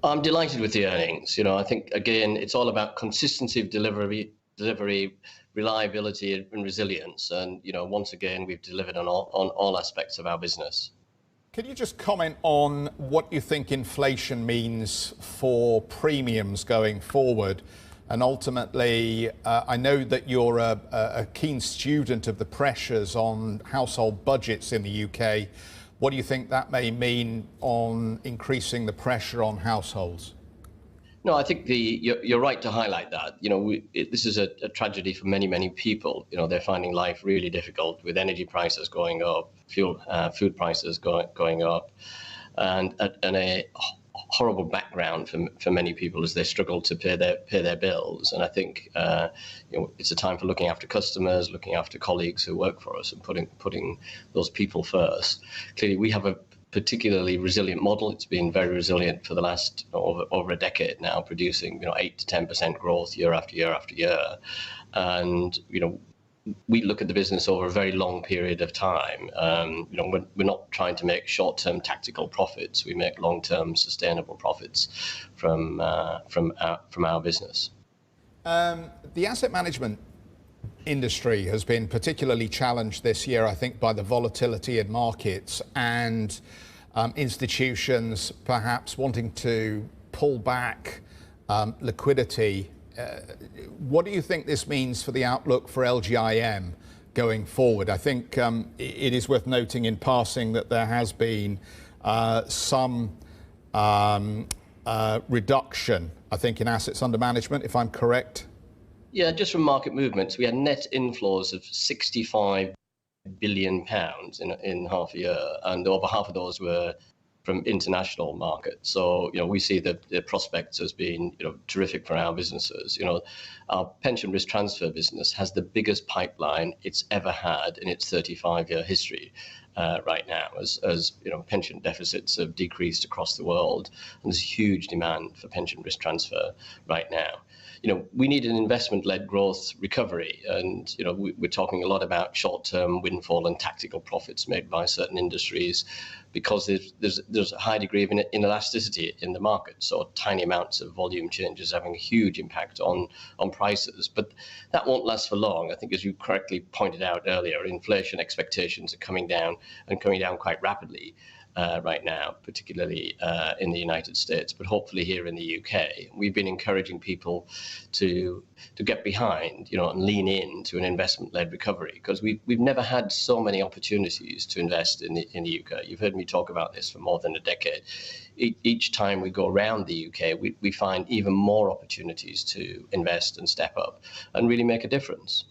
I'm delighted with the earnings. I think again it's all about consistency of delivery, reliability, and resilience. And once again, we've delivered on all aspects of our business. Can you just comment on what you think inflation means for premiums going forward? And ultimately, I know that you're a keen student of the pressures on household budgets in the UK. What do you think that may mean on increasing the pressure on households? No, I think you're right to highlight that. This is a tragedy for many people. They're finding life really difficult with energy prices going up, food prices going up, and a horrible background for many people as they struggle to pay their bills. And I think it's a time for looking after customers, looking after colleagues who work for us, and putting those people first. Clearly, we have a particularly resilient model. It's been very resilient for the last over a decade now, producing 8 to 10% growth year after year after year. And we look at the business over a very long period of time. We're not trying to make short-term tactical profits. We make long-term sustainable profits from our business. The asset management industry has been particularly challenged this year, I think, by the volatility in markets and institutions perhaps wanting to pull back liquidity. What do you think this means for the outlook for LGIM going forward? I think it is worth noting in passing that there has been some reduction, I think, in assets under management, if I'm correct. Yeah, just from market movements, we had net inflows of £65 billion in half a year, and over half of those were from international markets. So, we see the prospects as being, terrific for our businesses. Our pension risk transfer business has the biggest pipeline it's ever had in its 35-year history right now, as pension deficits have decreased across the world, and there's huge demand for pension risk transfer right now. We need an investment-led growth recovery, and we're talking a lot about short-term windfall and tactical profits made by certain industries, because there's a high degree of inelasticity in the market. So tiny amounts of volume changes having a huge impact on prices, but that won't last for long. I think, as you correctly pointed out earlier, inflation expectations are coming down quite rapidly. Right now, particularly in the United States, but hopefully here in the UK. We've been encouraging people to get behind, and lean into an investment-led recovery, because we've never had so many opportunities to invest in the UK. You've heard me talk about this for more than a decade. Each time we go around the UK, we find even more opportunities to invest and step up and really make a difference.